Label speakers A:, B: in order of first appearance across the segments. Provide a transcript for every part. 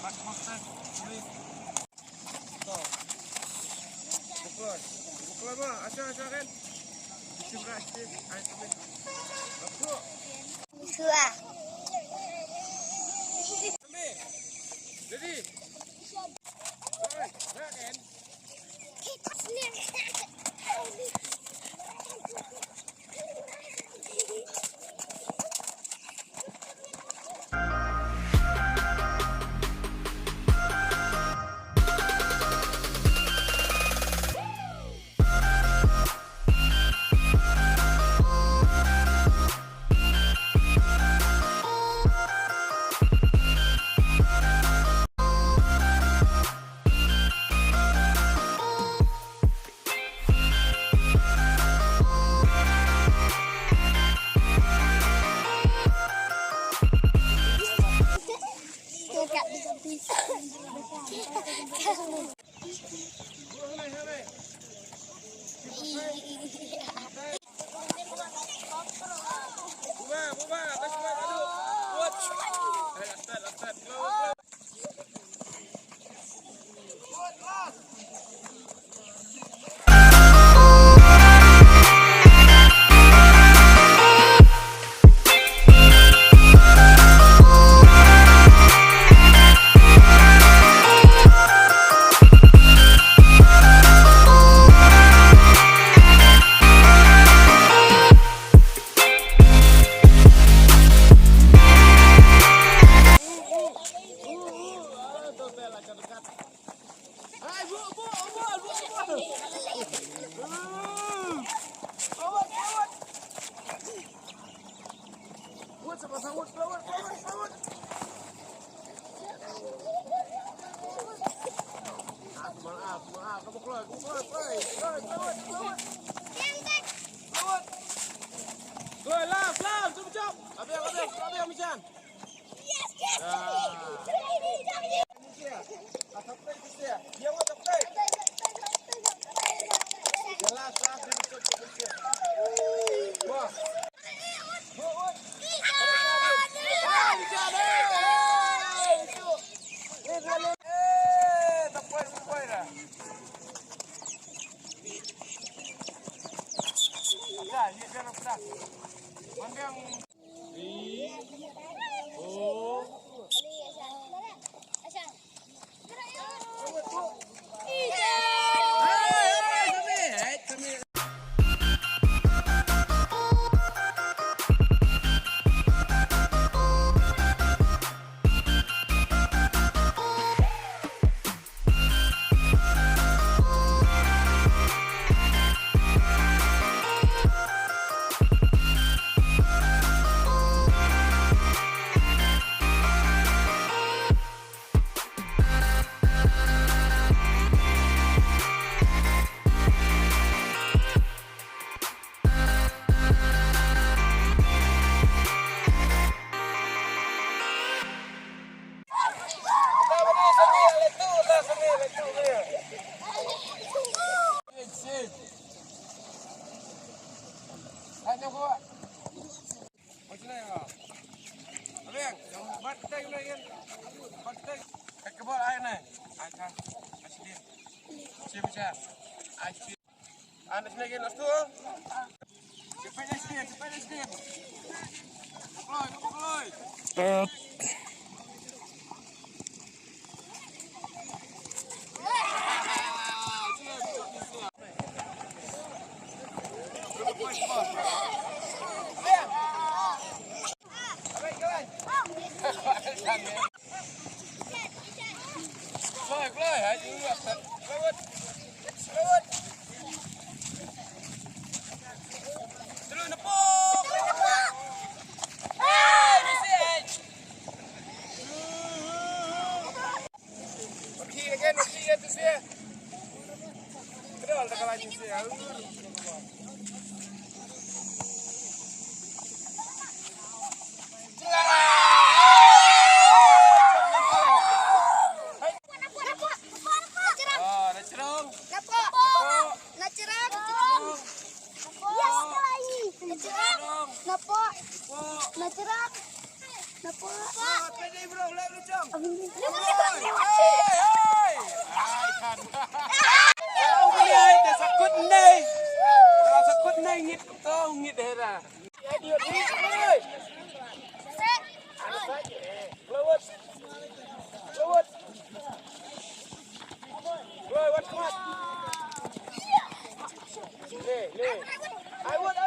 A: Bukan mah, asal kan. Disimrasih, ayo temen. Aku.
B: Dua.
A: Jadi. Kan? Maaf, kamu keluar. Keluar, lam, jom. Abang macam. Anak lagi nak tu. Cepat sikit. Keluar. Pwede bro, lewat lucong. Kau boleh ada sakut nai. Kalau sakut nai ngit kau ngit hera. Dia ni boleh. Lewat. Lewat. Lewat kuat. Le. I would.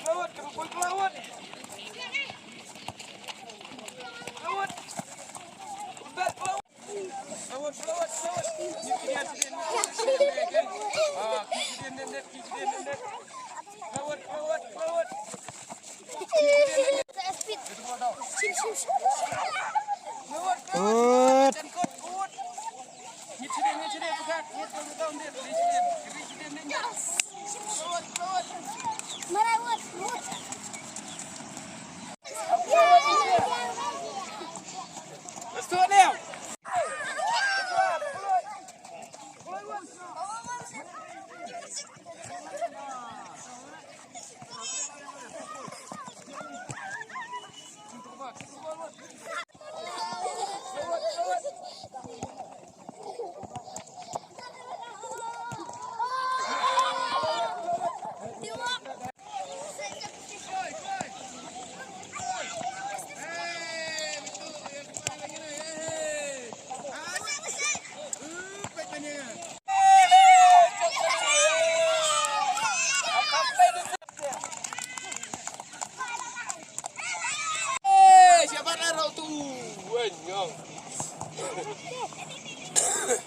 A: Lewat, kau lewat. Lewat. Udat lewat. Lewat. Kemudian kan. Kemudian. Lewat. Lewat. Kut. Ngit bukan. Ngit tahu dia. Lewat. Let's do it now.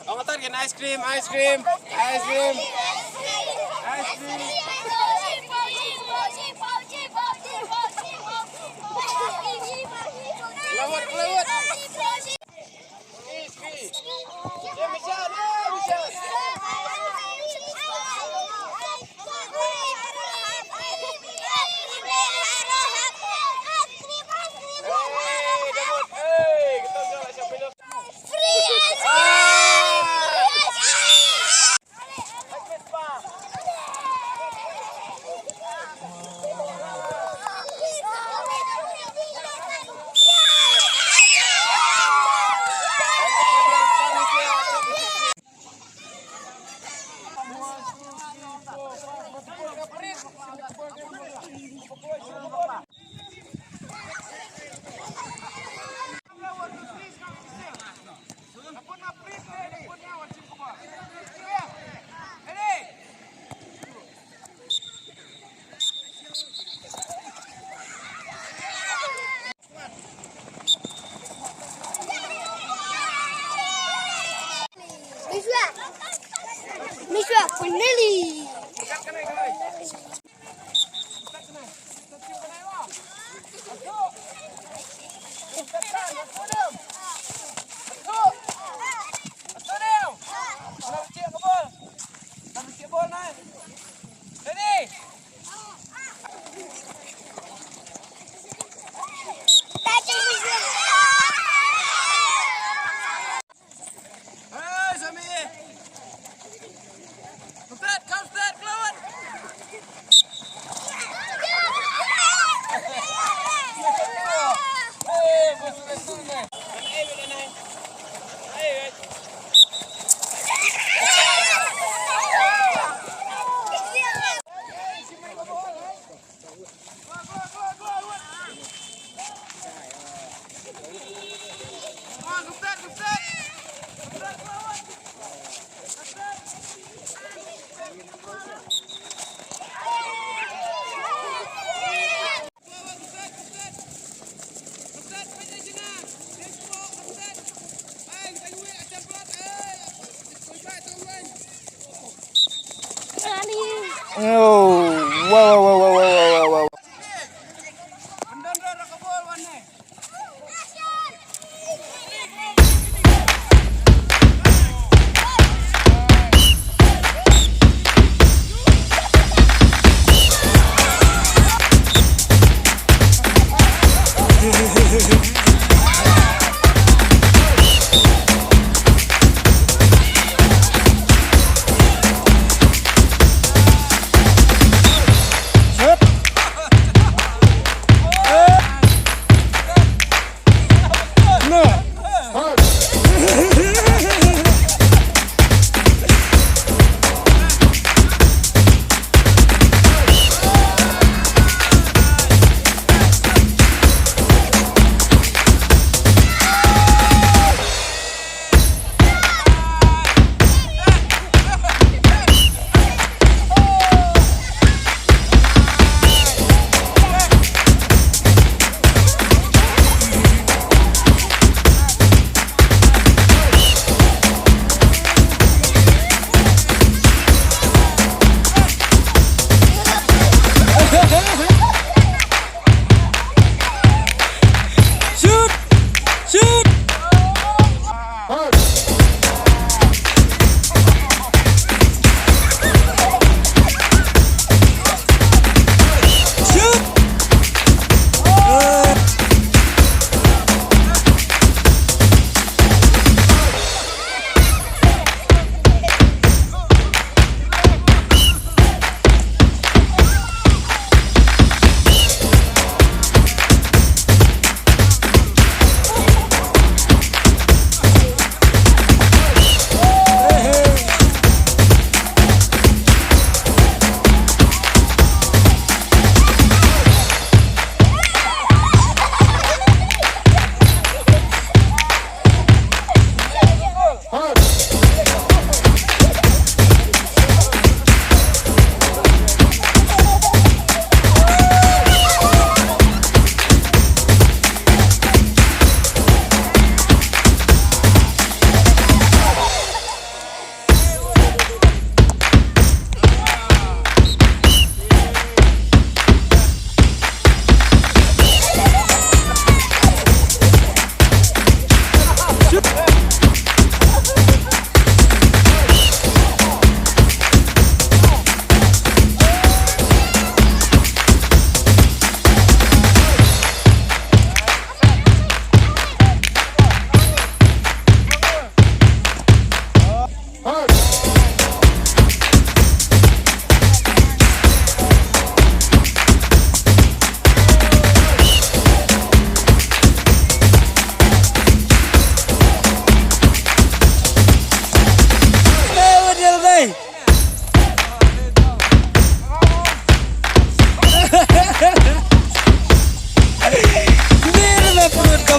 A: Orang kata kan ice cream. Lewat.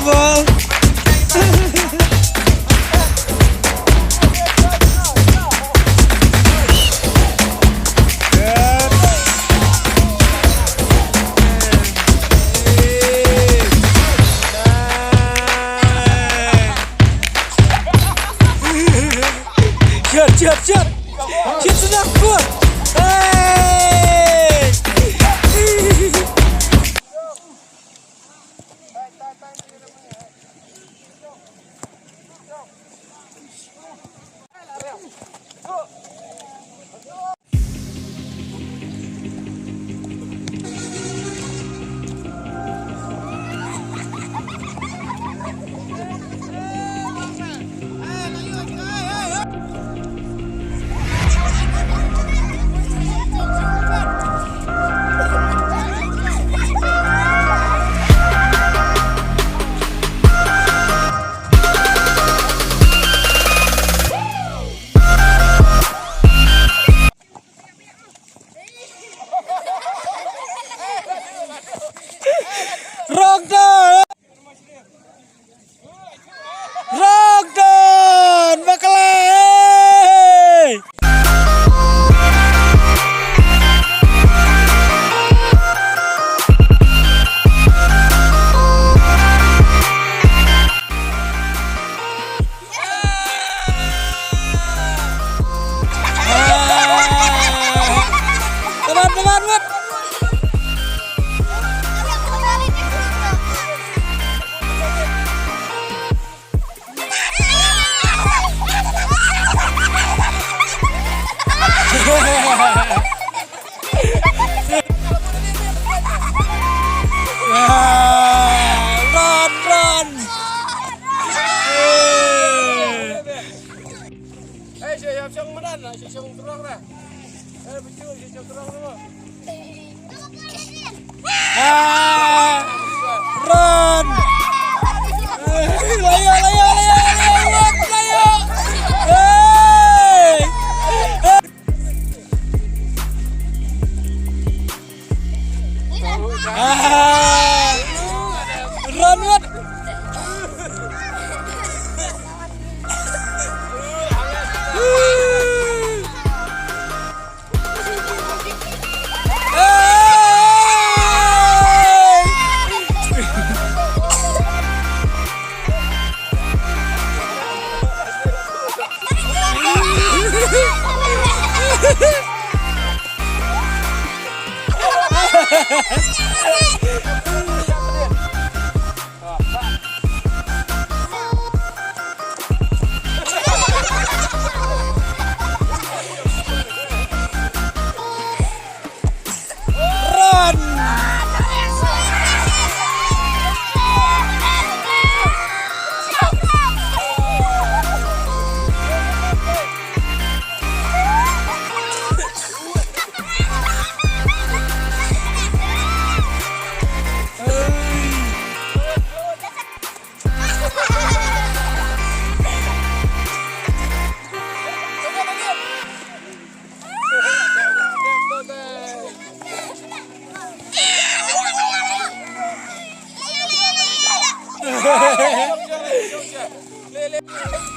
B: Bol. Siap. Kita sudah kuat. Rogdan Bakalai. Teman-teman, Run.
A: Siap siang medan lah, siap terang dah. Betul, siap terang dulu.
B: Run. Layo. Run, what?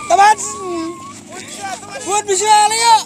B: Teman, buat bisa Leo.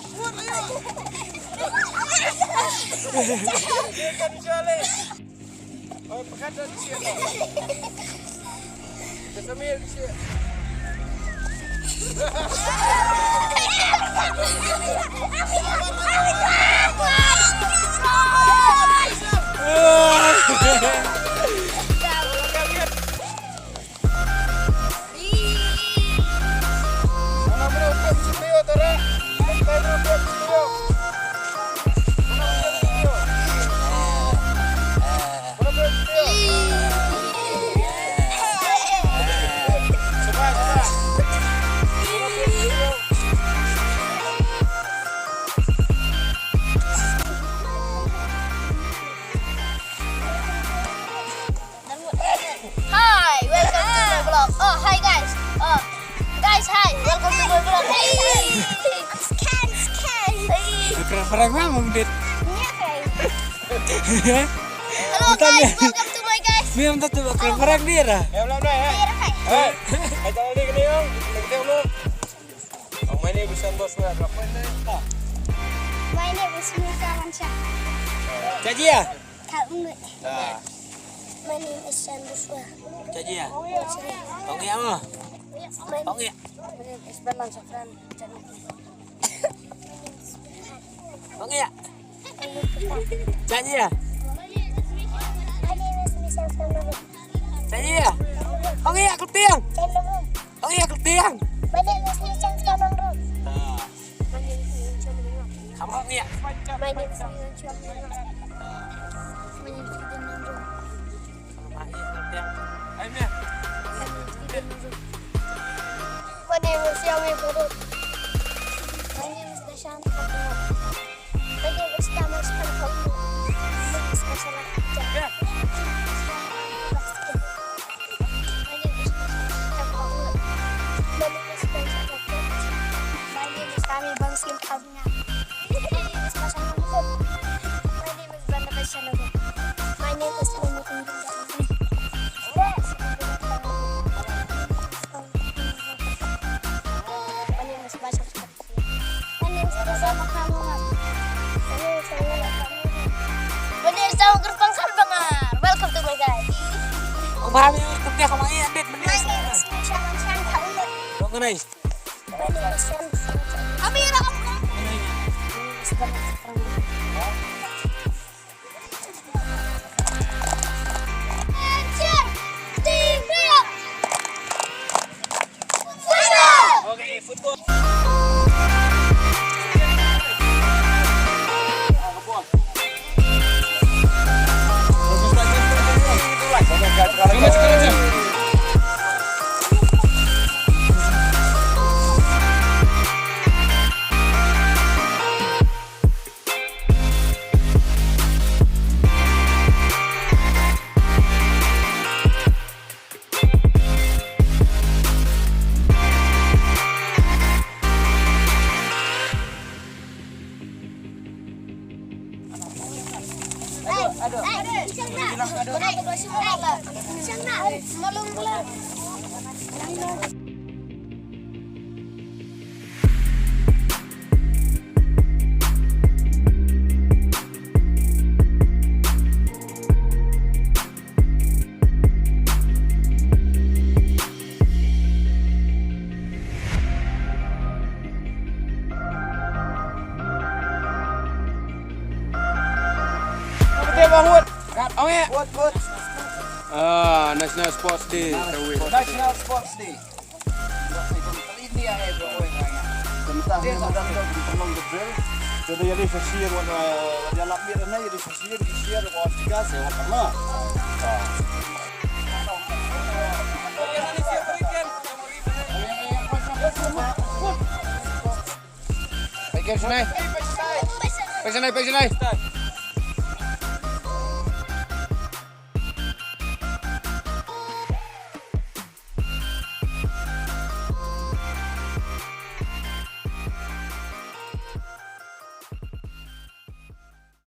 B: Keren banget Dit.
C: Halo guys, welcome to my guys.
B: Biar tuh keren dia.
A: Ya belum dah ya. Hey, ay tahu ni kini om, kita belum. Ang may ni bisan bos mo berapa ni?
C: My name is Mika Mansyah.
B: Caji ya?
C: Kak Umut.
A: Dah.
C: My name is Sanduswa.
B: Caji ya? Oke ya mah. Oke ya.
C: My name is Bambang Safran.
B: Oke ya. Caji ya?
C: My name is Misal Sanduswa.
B: Caji ya? Oke ya ketiang. Oke ya ketiang.
C: My name is Misal Sanduswa. My name is Misal Sanduswa.
B: Kamu oke ya?
C: My name is Misal Sanduswa. My name is Iden Nandro.
A: Ay ni.
C: My name is Yawi Burut. My name is Dashan Fatima. My name is Tamas Fatima. My name is Masalah Kerja. My name is Tamu. My name is Benjamin Fatima. My name is Kami Bangsim Kabina. My name is Masan Hukum. My name is Banda Basyanago. My name is Mumukun Welcome to my guys.
B: Paham ya ketiang kamu ini adit
C: My
B: bener.
C: name is Misha Mansyah.
B: Kau kenai?
C: My name is Sam. Amira kamu. Action! Team Rio!
A: Okey, football. Mahmud. Oke.
D: What?
A: National Sports Day.
D: National Sports Day. Ini ya bro. Tentang yang ada di Pemang Gebrel. Jadi jadi sosial wana dia lapir na jadi sosial di share ko tiga sewa kama.
A: Pagi sini.